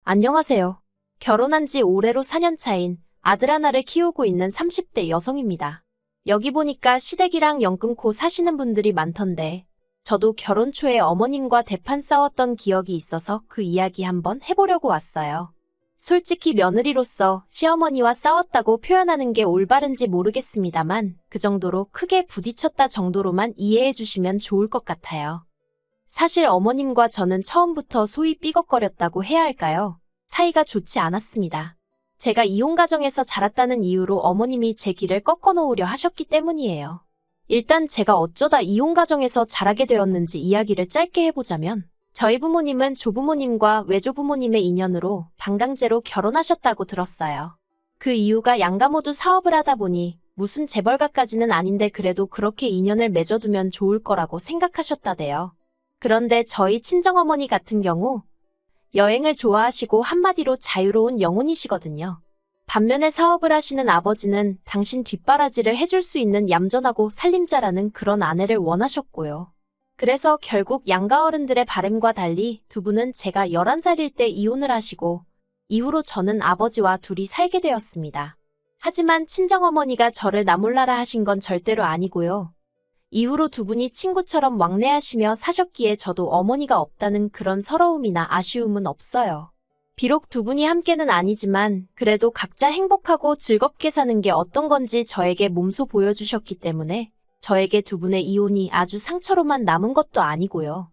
안녕하세요. 결혼한 지 올해로 4년 차인 아들 하나를 키우고 있는 30대 여성입니다. 여기 보니까 시댁이랑 연 끊고 사시는 분들이 많던데 저도 결혼 초에 어머님과 대판 싸웠던 기억이 있어서 그 이야기 한번 해보려고 왔어요. 솔직히 며느리로서 시어머니와 싸웠다고 표현하는 게 올바른지 모르겠습니다만 그 정도로 크게 부딪혔다 정도로만 이해해 주시면 좋을 것 같아요. 사실 어머님과 저는 처음부터 소위 삐걱거렸다고 해야 할까요? 사이가 좋지 않았습니다. 제가 이혼 가정에서 자랐다는 이유로 어머님이 제 길을 꺾어 놓으려 하셨기 때문이에요. 일단 제가 어쩌다 이혼 가정에서 자라게 되었는지 이야기를 짧게 해보자면 저희 부모님은 조부모님과 외조부모님의 인연으로 반강제로 결혼하셨다고 들었어요. 그 이유가 양가 모두 사업을 하다 보니 무슨 재벌가까지는 아닌데 그래도 그렇게 인연을 맺어두면 좋을 거라고 생각하셨다대요. 그런데 저희 친정어머니 같은 경우 여행을 좋아하시고 한마디로 자유로운 영혼이시거든요. 반면에 사업을 하시는 아버지는 당신 뒷바라지를 해줄 수 있는 얌전하고 살림자라는 그런 아내를 원하셨고요. 그래서 결국 양가 어른들의 바람과 달리 두 분은 제가 11살일 때 이혼을 하시고 이후로 저는 아버지와 둘이 살게 되었습니다. 하지만 친정어머니가 저를 나몰라라 하신 건 절대로 아니고요. 이후로 두 분이 친구처럼 왕래하시며 사셨기에 저도 어머니가 없다는 그런 서러움이나 아쉬움은 없어요. 비록 두 분이 함께는 아니지만 그래도 각자 행복하고 즐겁게 사는 게 어떤 건지 저에게 몸소 보여주셨기 때문에 저에게 두 분의 이혼이 아주 상처로만 남은 것도 아니고요.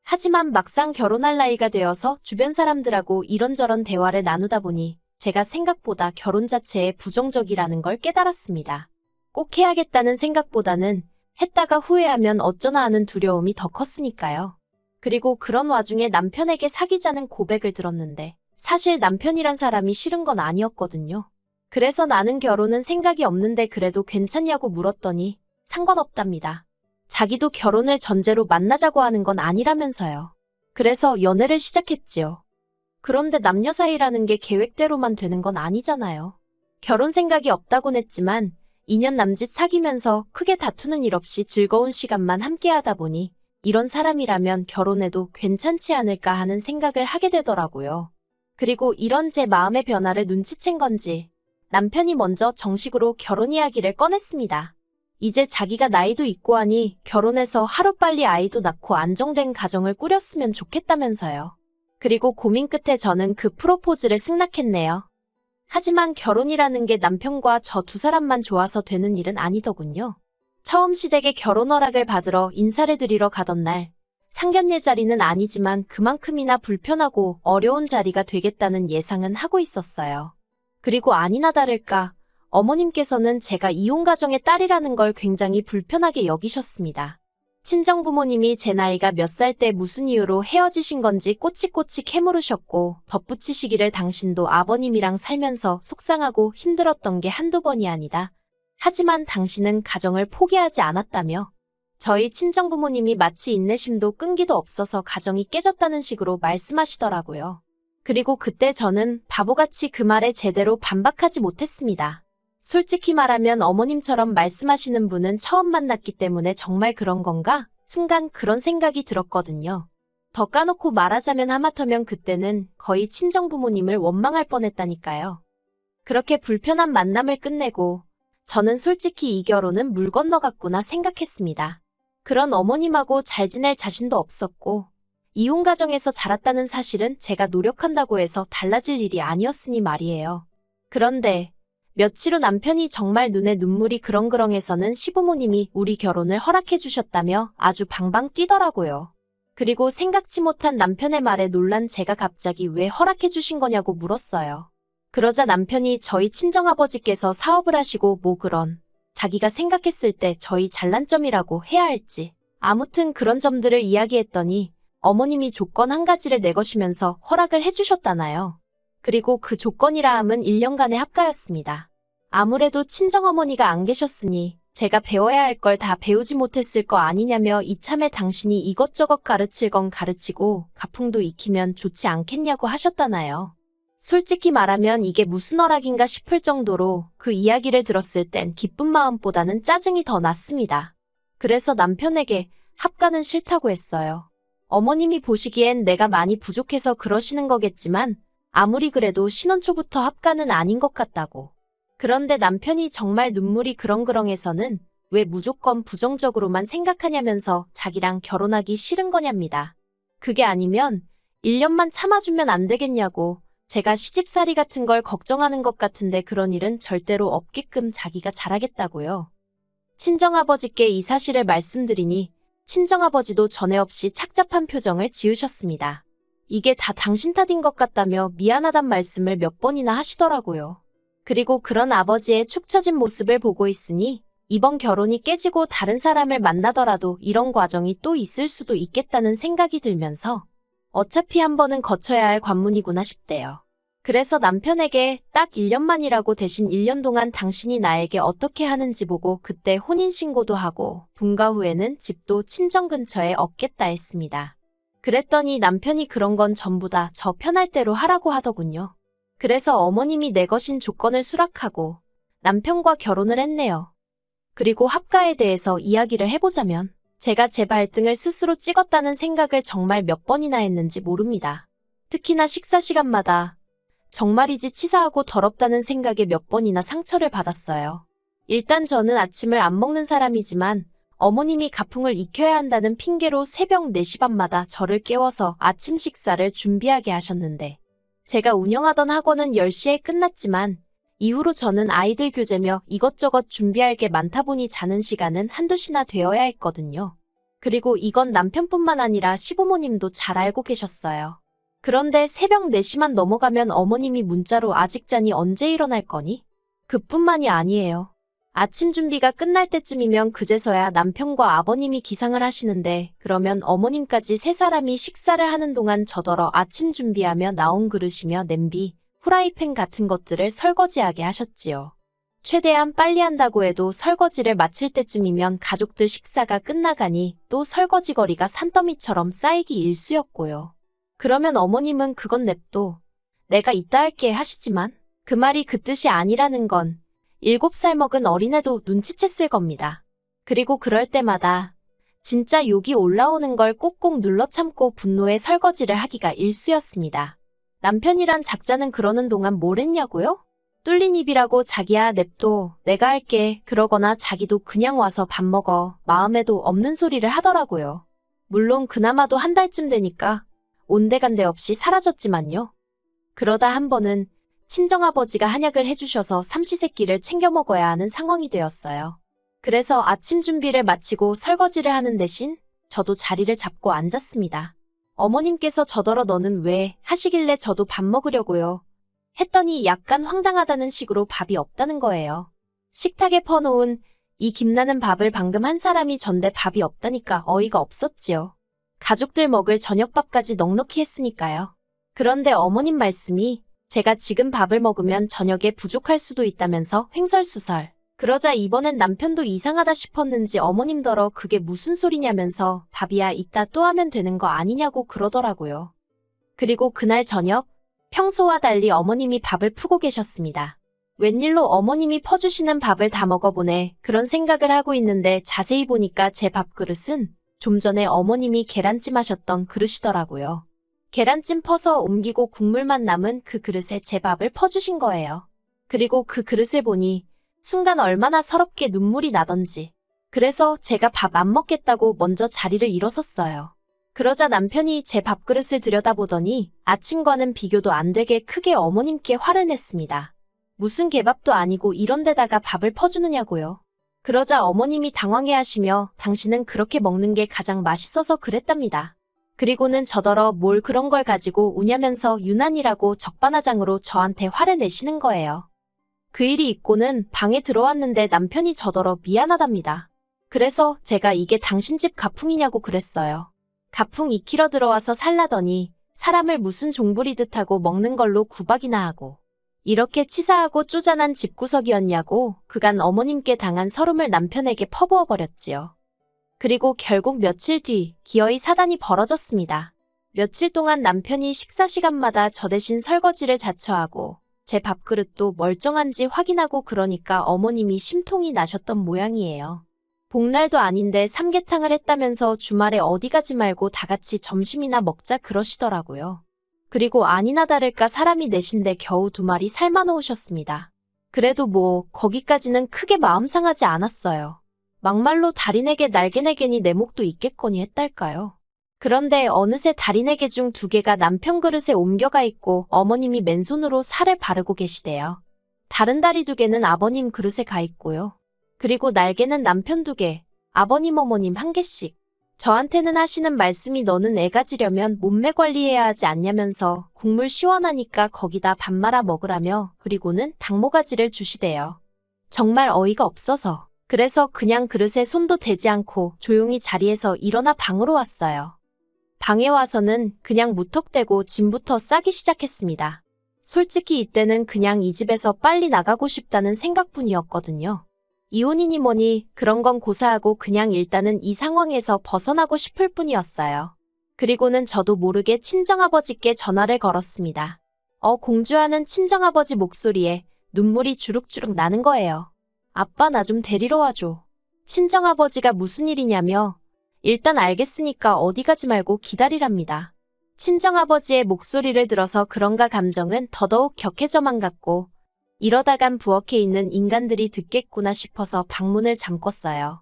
하지만 막상 결혼할 나이가 되어서 주변 사람들하고 이런저런 대화를 나누다 보니 제가 생각보다 결혼 자체에 부정적이라는 걸 깨달았습니다. 꼭 해야겠다는 생각보다는 했다가 후회하면 어쩌나 하는 두려움이 더 컸으니까요. 그리고 그런 와중에 남편에게 사귀자는 고백을 들었는데 사실 남편이란 사람이 싫은 건 아니었거든요. 그래서 나는 결혼은 생각이 없는데 그래도 괜찮냐고 물었더니 상관없답니다. 자기도 결혼을 전제로 만나자고 하는 건 아니라면서요. 그래서 연애를 시작했지요. 그런데 남녀 사이라는 게 계획대로만 되는 건 아니잖아요. 결혼 생각이 없다곤 했지만 2년 남짓 사귀면서 크게 다투는 일 없이 즐거운 시간만 함께하다 보니 이런 사람이라면 결혼해도 괜찮지 않을까 하는 생각을 하게 되더라고요. 그리고 이런 제 마음의 변화를 눈치챈 건지 남편이 먼저 정식으로 결혼 이야기를 꺼냈습니다. 이제 자기가 나이도 있고 하니 결혼해서 하루빨리 아이도 낳고 안정된 가정을 꾸렸으면 좋겠다면서요. 그리고 고민 끝에 저는 그 프로포즈를 승낙했네요. 하지만 결혼이라는 게 남편과 저 두 사람만 좋아서 되는 일은 아니더군요. 처음 시댁에 결혼 허락을 받으러 인사를 드리러 가던 날, 상견례 자리는 아니지만 그만큼이나 불편하고 어려운 자리가 되겠다는 예상은 하고 있었어요. 그리고 아니나 다를까, 어머님께서는 제가 이혼 가정의 딸이라는 걸 굉장히 불편하게 여기셨습니다. 친정부모님이 제 나이가 몇 살 때 무슨 이유로 헤어지신 건지 꼬치꼬치 캐물으셨고 덧붙이시기를 당신도 아버님이랑 살면서 속상하고 힘들었던 게 한두 번이 아니다. 하지만 당신은 가정을 포기하지 않았다며 저희 친정부모님이 마치 인내심도 끈기도 없어서 가정이 깨졌다는 식으로 말씀하시더라고요. 그리고 그때 저는 바보같이 그 말에 제대로 반박하지 못했습니다. 솔직히 말하면 어머님처럼 말씀하시는 분은 처음 만났기 때문에 정말 그런 건가? 순간 그런 생각이 들었거든요. 더 까놓고 말하자면 하마터면 그때는 거의 친정부모님을 원망할 뻔했다니까요. 그렇게 불편한 만남을 끝내고 저는 솔직히 이 결혼은 물 건너갔구나 생각했습니다. 그런 어머님하고 잘 지낼 자신도 없었고 이혼 가정에서 자랐다는 사실은 제가 노력한다고 해서 달라질 일이 아니었으니 말이에요. 그런데 며칠 후 남편이 정말 눈에 눈물이 그렁그렁해서는 시부모님이 우리 결혼을 허락해 주셨다며 아주 방방 뛰더라고요. 그리고 생각지 못한 남편의 말에 놀란 제가 갑자기 왜 허락해 주신 거냐고 물었어요. 그러자 남편이 저희 친정아버지께서 사업을 하시고 뭐 그런 자기가 생각했을 때 저희 잘난 점이라고 해야 할지 아무튼 그런 점들을 이야기했더니 어머님이 조건 한 가지를 내거시면서 허락을 해주셨다나요. 그리고 그 조건이라 함은 1년간의 합가였습니다. 아무래도 친정어머니가 안 계셨으니 제가 배워야 할 걸 다 배우지 못했을 거 아니냐며 이참에 당신이 이것저것 가르칠 건 가르치고 가풍도 익히면 좋지 않겠냐고 하셨다나요. 솔직히 말하면 이게 무슨 허락인가 싶을 정도로 그 이야기를 들었을 땐 기쁜 마음보다는 짜증이 더 났습니다. 그래서 남편에게 합가는 싫다고 했어요. 어머님이 보시기엔 내가 많이 부족해서 그러시는 거겠지만 아무리 그래도 신혼 초부터 합가는 아닌 것 같다고. 그런데 남편이 정말 눈물이 그렁그렁해서는 왜 무조건 부정적으로만 생각하냐면서 자기랑 결혼하기 싫은 거냐입니다. 그게 아니면 1년만 참아주면 안 되겠냐고. 제가 시집살이 같은 걸 걱정하는 것 같은데 그런 일은 절대로 없게끔 자기가 잘하겠다고요. 친정아버지께 이 사실을 말씀드리니 친정아버지도 전에 없이 착잡한 표정을 지으셨습니다. 이게 다 당신 탓인 것 같다며 미안하단 말씀을 몇 번이나 하시더라고요. 그리고 그런 아버지의 축 처진 모습을 보고 있으니 이번 결혼이 깨지고 다른 사람을 만나더라도 이런 과정이 또 있을 수도 있겠다는 생각이 들면서 어차피 한 번은 거쳐야 할 관문이구나 싶대요. 그래서 남편에게 딱 1년만이라고 대신 1년 동안 당신이 나에게 어떻게 하는지 보고 그때 혼인신고도 하고 분가 후에는 집도 친정 근처에 얻겠다 했습니다. 그랬더니 남편이 그런 건 전부 다 저 편할 대로 하라고 하더군요. 그래서 어머님이 내 것인 조건을 수락하고 남편과 결혼을 했네요. 그리고 합가에 대해서 이야기를 해보자면 제가 제 발등을 스스로 찍었다는 생각을 정말 몇 번이나 했는지 모릅니다. 특히나 식사 시간마다 정말이지 치사하고 더럽다는 생각에 몇 번이나 상처를 받았어요. 일단 저는 아침을 안 먹는 사람이지만 어머님이 가풍을 익혀야 한다는 핑계로 새벽 4시 반마다 저를 깨워서 아침 식사를 준비하게 하셨는데 제가 운영하던 학원은 10시에 끝났지만 이후로 저는 아이들 교재며 이것저것 준비할 게 많다 보니 자는 시간은 한두 시나 되어야 했거든요. 그리고 이건 남편뿐만 아니라 시부모님도 잘 알고 계셨어요. 그런데 새벽 4시만 넘어가면 어머님이 문자로 아직 자니 언제 일어날 거니? 그뿐만이 아니에요. 아침 준비가 끝날 때쯤이면 그제서야 남편과 아버님이 기상을 하시는데 그러면 어머님까지 세 사람이 식사를 하는 동안 저더러 아침 준비하며 나온 그릇이며 냄비, 후라이팬 같은 것들을 설거지하게 하셨지요. 최대한 빨리 한다고 해도 설거지를 마칠 때쯤이면 가족들 식사가 끝나가니 또 설거지거리가 산더미처럼 쌓이기 일쑤였고요. 그러면 어머님은 그건 냅둬. 내가 이따 할게 하시지만 그 말이 그 뜻이 아니라는 건 7살 먹은 어린애도 눈치챘을 겁니다. 그리고 그럴 때마다 진짜 욕이 올라오는 걸 꾹꾹 눌러 참고 분노에 설거지를 하기가 일쑤였습니다. 남편이란 작자는 그러는 동안 뭘 했냐고요? 뚫린 입이라고 자기야 냅둬 내가 할게 그러거나 자기도 그냥 와서 밥 먹어 마음에도 없는 소리를 하더라고요. 물론 그나마도 한 달쯤 되니까 온데간데 없이 사라졌지만요. 그러다 한 번은 친정아버지가 한약을 해주셔서 삼시세끼를 챙겨 먹어야 하는 상황이 되었어요. 그래서 아침 준비를 마치고 설거지를 하는 대신 저도 자리를 잡고 앉았습니다. 어머님께서 저더러 너는 왜 하시길래 저도 밥 먹으려고요. 했더니 약간 황당하다는 식으로 밥이 없다는 거예요. 식탁에 퍼놓은 이 김나는 밥을 방금 한 사람이 전데 밥이 없다니까 어이가 없었지요. 가족들 먹을 저녁밥까지 넉넉히 했으니까요. 그런데 어머님 말씀이 제가 지금 밥을 먹으면 저녁에 부족할 수도 있다면서 횡설수설. 그러자 이번엔 남편도 이상하다 싶었는지 어머님더러 그게 무슨 소리냐면서 밥이야 이따 또 하면 되는 거 아니냐고 그러더라고요. 그리고 그날 저녁 평소와 달리 어머님이 밥을 푸고 계셨습니다. 웬일로 어머님이 퍼주시는 밥을 다 먹어보네 그런 생각을 하고 있는데 자세히 보니까 제 밥그릇은 좀 전에 어머님이 계란찜 하셨던 그릇이더라고요. 계란찜 퍼서 옮기고 국물만 남은 그 그릇에 제 밥을 퍼주신 거예요. 그리고 그 그릇을 보니 순간 얼마나 서럽게 눈물이 나던지. 그래서 제가 밥 안 먹겠다고 먼저 자리를 일어섰어요. 그러자 남편이 제 밥그릇을 들여다보더니 아침과는 비교도 안 되게 크게 어머님께 화를 냈습니다. 무슨 개밥도 아니고 이런 데다가 밥을 퍼주느냐고요. 그러자 어머님이 당황해하시며 당신은 그렇게 먹는 게 가장 맛있어서 그랬답니다. 그리고는 저더러 뭘 그런 걸 가지고 우냐면서 유난이라고 적반하장으로 저한테 화를 내시는 거예요. 그 일이 있고는 방에 들어왔는데 남편이 저더러 미안하답니다. 그래서 제가 이게 당신 집 가풍이냐고 그랬어요. 가풍 익히러 들어와서 살라더니 사람을 무슨 종부리듯 하고 먹는 걸로 구박이나 하고 이렇게 치사하고 쪼잔한 집구석이었냐고 그간 어머님께 당한 서름을 남편에게 퍼부어버렸지요. 그리고 결국 며칠 뒤 기어이 사단이 벌어졌습니다. 며칠 동안 남편이 식사 시간마다 저 대신 설거지를 자처하고 제 밥그릇도 멀쩡한지 확인하고 그러니까 어머님이 심통이 나셨던 모양이에요. 복날도 아닌데 삼계탕을 했다면서 주말에 어디 가지 말고 다 같이 점심이나 먹자 그러시더라고요. 그리고 아니나 다를까 사람이 넷인데 겨우 2마리 삶아 놓으셨습니다. 그래도 뭐 거기까지는 크게 마음 상하지 않았어요. 막말로 달인에게 날개 4개니 내 목도 있겠거니 했달까요. 그런데 어느새 달인 4개 중 2개가 남편 그릇에 옮겨가 있고 어머님이 맨손으로 살을 바르고 계시대요. 다른 다리 2개는 아버님 그릇에 가 있고요. 그리고 날개는 남편 2개, 아버님 어머님 1개씩. 저한테는 하시는 말씀이 너는 애 가지려면 몸매 관리해야 하지 않냐면서 국물 시원하니까 거기다 밥 말아 먹으라며 그리고는 닭모가지를 주시대요. 정말 어이가 없어서. 그래서 그냥 그릇에 손도 대지 않고 조용히 자리에서 일어나 방으로 왔어요. 방에 와서는 그냥 무턱대고 짐부터 싸기 시작했습니다. 솔직히 이때는 그냥 이 집에서 빨리 나가고 싶다는 생각뿐이었거든요. 이혼이니 뭐니 그런 건 고사하고 그냥 일단은 이 상황에서 벗어나고 싶을 뿐이었어요. 그리고는 저도 모르게 친정아버지께 전화를 걸었습니다. 공주하는 친정아버지 목소리에 눈물이 주룩주룩 나는 거예요. 아빠 나 좀 데리러 와줘. 친정아버지가 무슨 일이냐며 일단 알겠으니까 어디 가지 말고 기다리랍니다. 친정아버지의 목소리를 들어서 그런가 감정은 더더욱 격해져만 갔고 이러다간 부엌에 있는 인간들이 듣겠구나 싶어서 방문을 잠궜어요.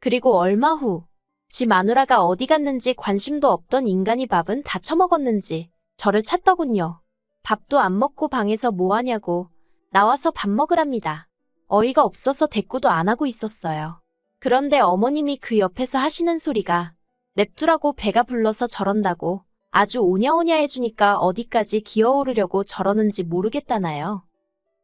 그리고 얼마 후 지 마누라가 어디 갔는지 관심도 없던 인간이 밥은 다 처먹었는지 저를 찾더군요. 밥도 안 먹고 방에서 뭐하냐고 나와서 밥 먹으랍니다. 어이가 없어서 대꾸도 안 하고 있었어요. 그런데 어머님이 그 옆에서 하시는 소리가 냅두라고 배가 불러서 저런다고 아주 오냐오냐 해주니까 어디까지 기어오르려고 저러는지 모르겠다나요.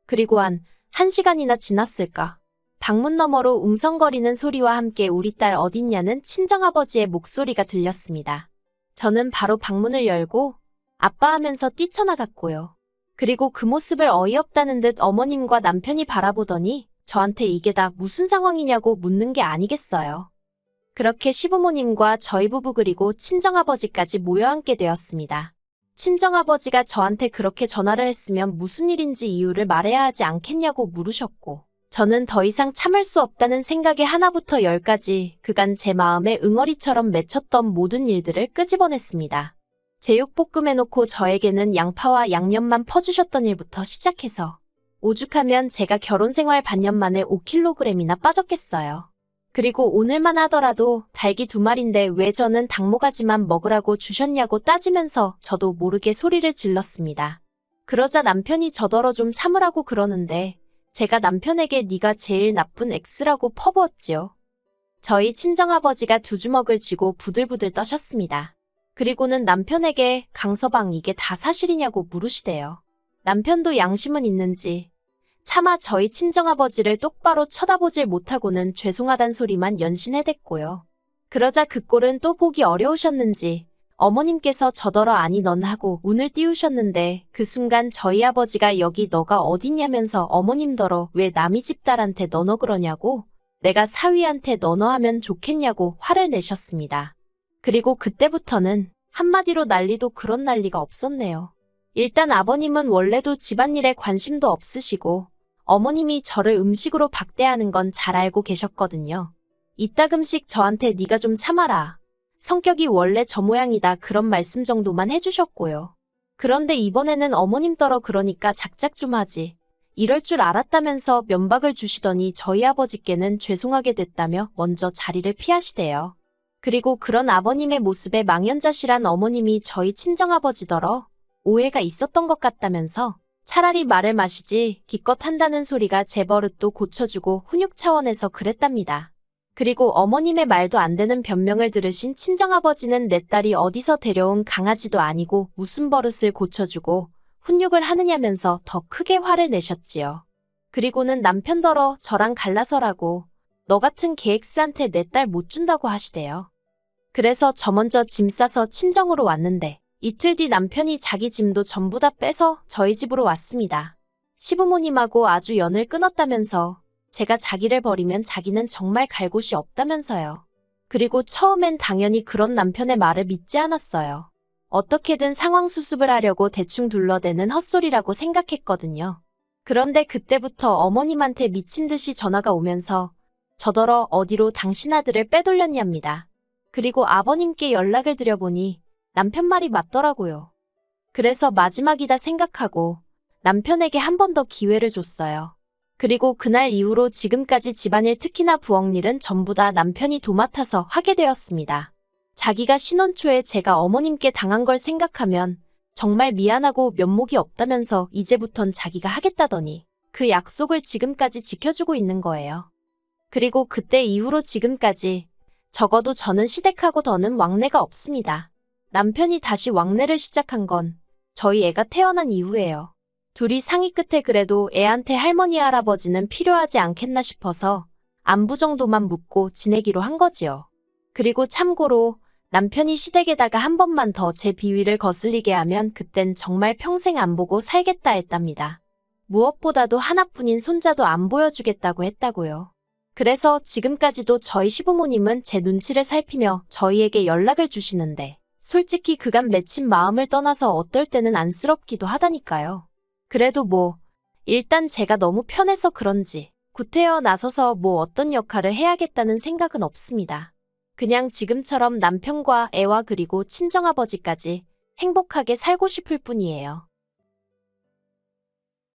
그리고 한 1시간이나 지났을까. 방문 너머로 웅성거리는 소리와 함께 우리 딸 어딨냐는 친정아버지의 목소리가 들렸습니다. 저는 바로 방문을 열고 아빠 하면서 뛰쳐나갔고요. 그리고 그 모습을 어이없다는 듯 어머님과 남편이 바라보더니 저한테 이게 다 무슨 상황이냐고 묻는 게 아니겠어요. 그렇게 시부모님과 저희 부부 그리고 친정아버지까지 모여앉게 되었습니다. 친정아버지가 저한테 그렇게 전화를 했으면 무슨 일인지 이유를 말해야 하지 않겠냐고 물으셨고 저는 더 이상 참을 수 없다는 생각에 하나부터 10까지 그간 제 마음에 응어리처럼 맺혔던 모든 일들을 끄집어냈습니다. 제육볶음 해놓고 저에게는 양파와 양념만 퍼주셨던 일부터 시작해서 오죽하면 제가 결혼생활 반년 만에 5kg이나 빠졌겠어요. 그리고 오늘만 하더라도 닭이 2마리인데 왜 저는 닭모가지만 먹으라고 주셨냐고 따지면서 저도 모르게 소리를 질렀습니다. 그러자 남편이 저더러 좀 참으라고 그러는데 제가 남편에게 네가 제일 나쁜 X라고 퍼부었지요. 저희 친정아버지가 2주먹을 쥐고 부들부들 떠셨습니다. 그리고는 남편에게 강서방 이게 다 사실이냐고 물으시대요. 남편도 양심은 있는지 차마 저희 친정아버지를 똑바로 쳐다보질 못하고는 죄송하단 소리만 연신해댔고요. 그러자 그 꼴은 또 보기 어려우셨는지 어머님께서 저더러 아니 넌 하고 운을 띄우셨는데 그 순간 저희 아버지가 여기 너가 어딨냐면서 어머님더러 왜 남이 집 딸한테 너너 그러냐고 내가 사위한테 너너 하면 좋겠냐고 화를 내셨습니다. 그리고 그때부터는 한마디로 난리도 그런 난리가 없었네요. 일단 아버님은 원래도 집안일에 관심도 없으시고 어머님이 저를 음식으로 박대하는 건 잘 알고 계셨거든요. 이따금씩 저한테 네가 좀 참아라. 성격이 원래 저 모양이다 그런 말씀 정도만 해주셨고요. 그런데 이번에는 어머님더러 그러니까 작작 좀 하지. 이럴 줄 알았다면서 면박을 주시더니 저희 아버지께는 죄송하게 됐다며 먼저 자리를 피하시대요. 그리고 그런 아버님의 모습에 망연자실한 어머님이 저희 친정아버지더러 오해가 있었던 것 같다면서 차라리 말을 마시지 기껏 한다는 소리가 제 버릇도 고쳐주고 훈육 차원에서 그랬답니다. 그리고 어머님의 말도 안 되는 변명을 들으신 친정아버지는 내 딸이 어디서 데려온 강아지도 아니고 무슨 버릇을 고쳐주고 훈육을 하느냐면서 더 크게 화를 내셨지요. 그리고는 남편더러 저랑 갈라서라고 너 같은 계엑스한테 내 딸 못 준다고 하시대요. 그래서 저 먼저 짐 싸서 친정으로 왔는데 이틀 뒤 남편이 자기 짐도 전부 다 빼서 저희 집으로 왔습니다. 시부모님하고 아주 연을 끊었다면서 제가 자기를 버리면 자기는 정말 갈 곳이 없다면서요. 그리고 처음엔 당연히 그런 남편의 말을 믿지 않았어요. 어떻게든 상황 수습을 하려고 대충 둘러대는 헛소리라고 생각했거든요. 그런데 그때부터 어머님한테 미친 듯이 전화가 오면서 저더러 어디로 당신 아들을 빼돌렸냐입니다. 그리고 아버님께 연락을 드려보니 남편 말이 맞더라고요. 그래서 마지막이다 생각하고 남편에게 한 번 더 기회를 줬어요. 그리고 그날 이후로 지금까지 집안일 특히나 부엌일은 전부 다 남편이 도맡아서 하게 되었습니다. 자기가 신혼 초에 제가 어머님께 당한 걸 생각하면 정말 미안하고 면목이 없다면서 이제부턴 자기가 하겠다더니 그 약속을 지금까지 지켜주고 있는 거예요. 그리고 그때 이후로 지금까지 적어도 저는 시댁하고 더는 왕래가 없습니다. 남편이 다시 왕래를 시작한 건 저희 애가 태어난 이후예요. 둘이 상의 끝에 그래도 애한테 할머니 할아버지는 필요하지 않겠나 싶어서 안부 정도만 묻고 지내기로 한 거지요. 그리고 참고로 남편이 시댁에다가 한 번만 더 제 비위를 거슬리게 하면 그땐 정말 평생 안 보고 살겠다 했답니다. 무엇보다도 하나뿐인 손자도 안 보여주겠다고 했다고요. 그래서 지금까지도 저희 시부모님은 제 눈치를 살피며 저희에게 연락을 주시는데 솔직히 그간 맺힌 마음을 떠나서 어떨 때는 안쓰럽기도 하다니까요. 그래도 일단 제가 너무 편해서 그런지 구태여 나서서 어떤 역할을 해야겠다는 생각은 없습니다. 그냥 지금처럼 남편과 애와 그리고 친정아버지까지 행복하게 살고 싶을 뿐이에요.